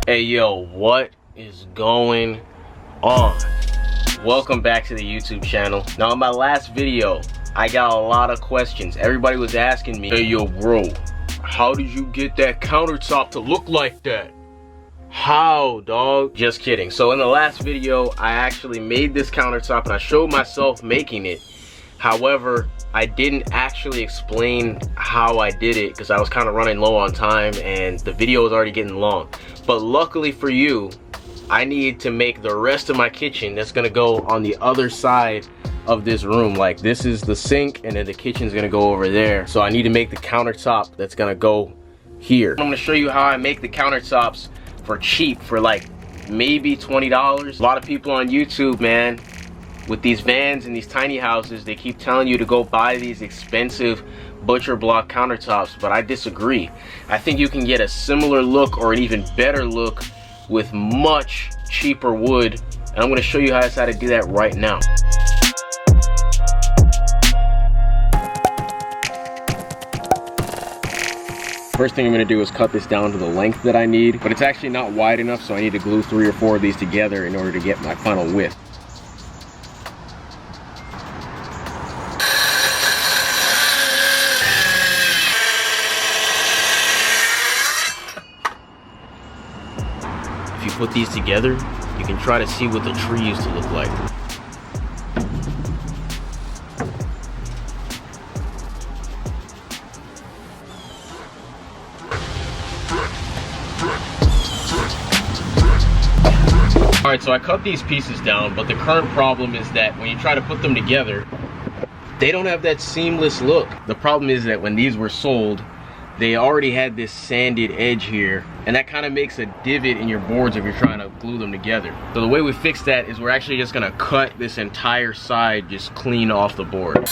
Hey yo, what is going on? Welcome back to the YouTube channel. Now in my last video, I got a lot of questions. Everybody was asking me, hey yo bro, how did you get that countertop to look like that? How, dog? Just kidding. So in the last video, I actually made this countertop and I showed myself making it. However, I didn't actually explain how I did it because I was kind of running low on time and the video was already getting long. But luckily for you, I need to make the rest of my kitchen that's gonna go on the other side of this room. Like, this is the sink and then the kitchen's gonna go over there. So I need to make the countertop that's gonna go here. I'm gonna show you how I make the countertops for cheap, for like maybe $20. A lot of people on YouTube, man, with these vans and these tiny houses, they keep telling you to go buy these expensive butcher block countertops, but I disagree. I think you can get a similar look or an even better look with much cheaper wood, and I'm gonna show you how to do that right now. First thing I'm gonna do is cut this down to the length that I need, but it's actually not wide enough, so I need to glue 3 or 4 of these together in order to get my final width. If you put these together, you can try to see what the tree used to look like. Alright, so I cut these pieces down, but the current problem is that when you try to put them together, they don't have that seamless look. The problem is that when these were sold, they already had this sanded edge here, and that kind of makes a divot in your boards if you're trying to glue them together. So the way we fix that is we're actually just gonna cut this entire side just clean off the board.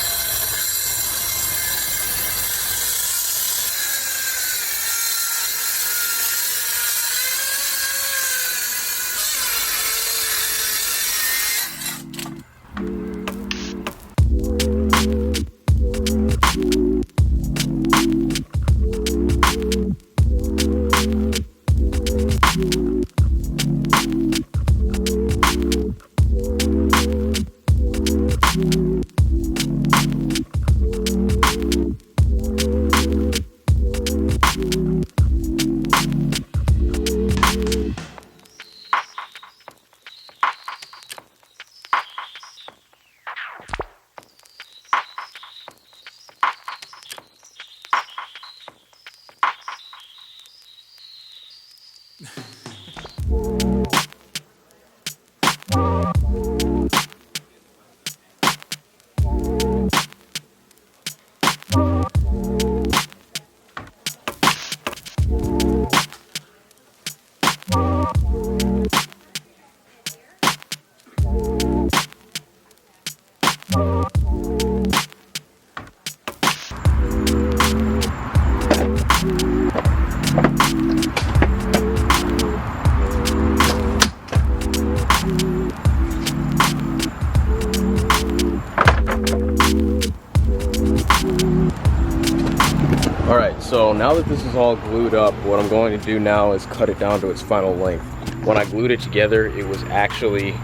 Alright, so now that this is all glued up, what I'm going to do now is cut it down to its final length. When I glued it together, it was actually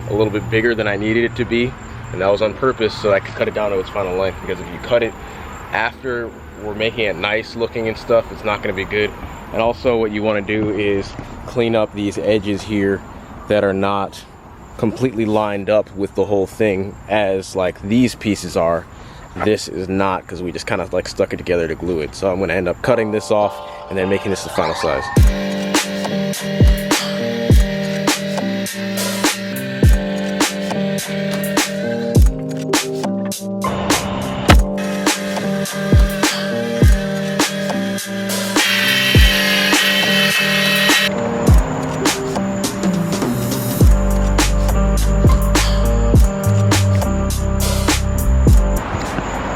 a little bit bigger than I needed it to be, and that was on purpose so I could cut it down to its final length, because if you cut it after we're making it nice looking and stuff, it's not going to be good. And also what you want to do is clean up these edges here that are not completely lined up with the whole thing, as like these pieces are. This is not, because we just kind of like stuck it together to glue it. So I'm going to end up cutting this off and then making this the final size.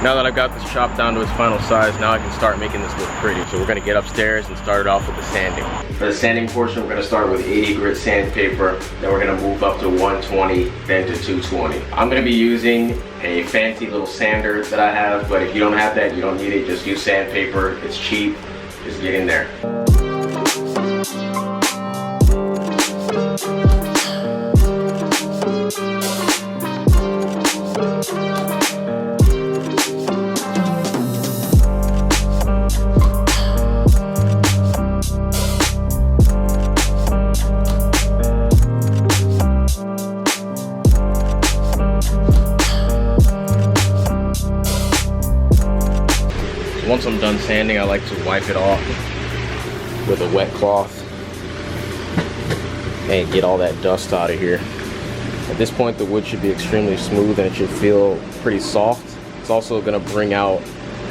Now that I've got this chopped down to its final size, now I can start making this look pretty. So we're gonna get upstairs and start it off with the sanding. For the sanding portion, we're gonna start with 80 grit sandpaper, then we're gonna move up to 120, then to 220. I'm gonna be using a fancy little sander that I have, but if you don't have that, you don't need it, just use sandpaper. It's cheap, just get in there. So once I'm done sanding, I like to wipe it off with a wet cloth and get all that dust out of here. At this point, the wood should be extremely smooth and it should feel pretty soft. It's also going to bring out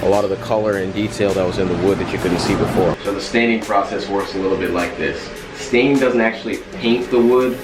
a lot of the color and detail that was in the wood that you couldn't see before. So the staining process works a little bit like this. Staining doesn't actually paint the wood,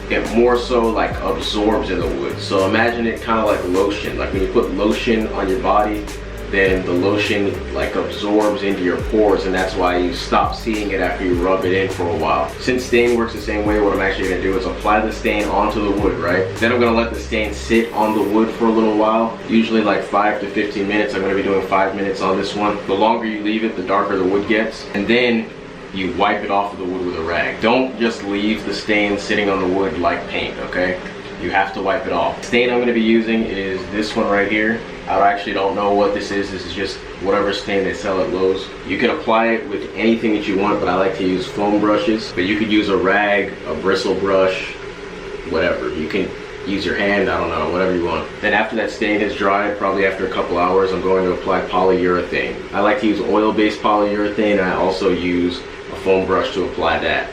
it more so like absorbs in the wood. So imagine it kind of like lotion. Like when you put lotion on your body, then the lotion like absorbs into your pores, and that's why you stop seeing it after you rub it in for a while. Since stain works the same way, what I'm actually gonna do is apply the stain onto the wood, right? Then I'm gonna let the stain sit on the wood for a little while, usually like 5 to 15 minutes. I'm gonna be doing 5 minutes on this one. The longer you leave it, the darker the wood gets. And then you wipe it off of the wood with a rag. Don't just leave the stain sitting on the wood like paint, okay? You have to wipe it off. The stain I'm gonna be using is this one right here. I actually don't know what this is. This is just whatever stain they sell at Lowe's. You can apply it with anything that you want, but I like to use foam brushes. But you could use a rag, a bristle brush, whatever. You can use your hand, I don't know, whatever you want. Then after that stain has dried, probably after a couple hours, I'm going to apply polyurethane. I like to use oil-based polyurethane, and I also use a foam brush to apply that.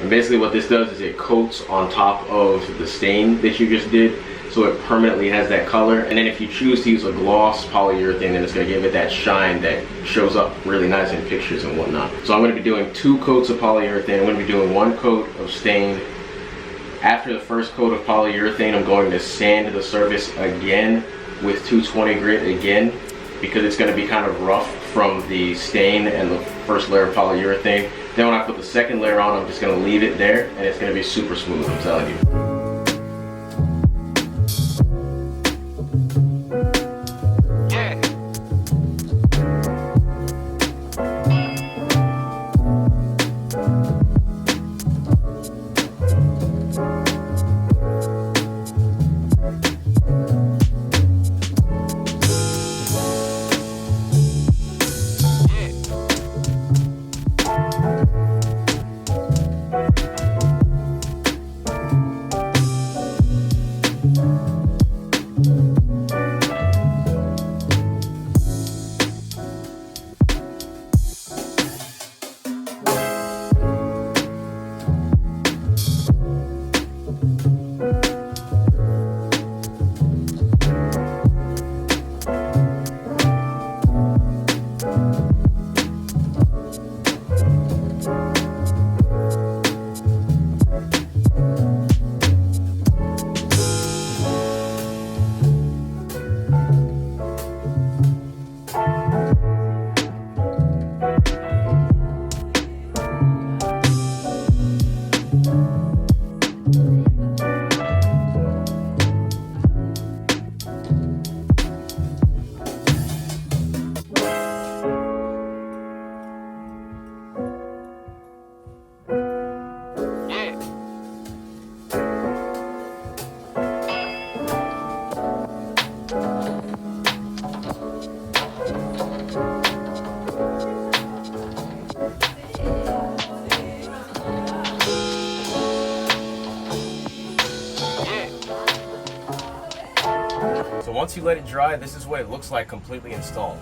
And basically what this does is it coats on top of the stain that you just did, so it permanently has that color. And then if you choose to use a gloss polyurethane, then it's gonna give it that shine that shows up really nice in pictures and whatnot. So I'm gonna be doing 2 coats of polyurethane. I'm gonna be doing 1 coat of stain. After the first coat of polyurethane, I'm going to sand the surface again with 220 grit again, because it's gonna be kind of rough from the stain and the first layer of polyurethane. Then when I put the second layer on, I'm just gonna leave it there and it's gonna be super smooth, I'm telling you. So once you let it dry, this is what it looks like completely installed.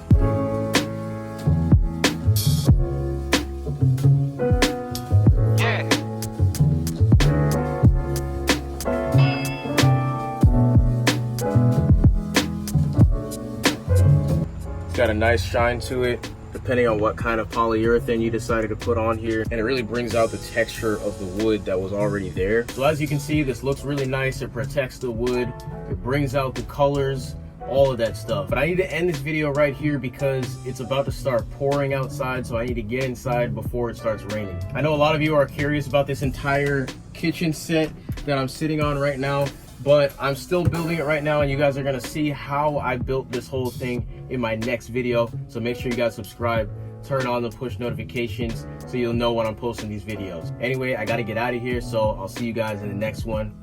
It's got a nice shine to it, depending on what kind of polyurethane you decided to put on here, and it really brings out the texture of the wood that was already there. So as you can see, this looks really nice. It protects the wood, it brings out the colors, all of that stuff. But I need to end this video right here because it's about to start pouring outside, so I need to get inside before it starts raining. I know a lot of you are curious about this entire kitchen set that I'm sitting on right now, but I'm still building it right now, and you guys are gonna see how I built this whole thing in my next video. So make sure you guys subscribe, turn on the push notifications so you'll know when I'm posting these videos. Anyway, I gotta get out of here, so I'll see you guys in the next one.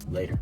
Later.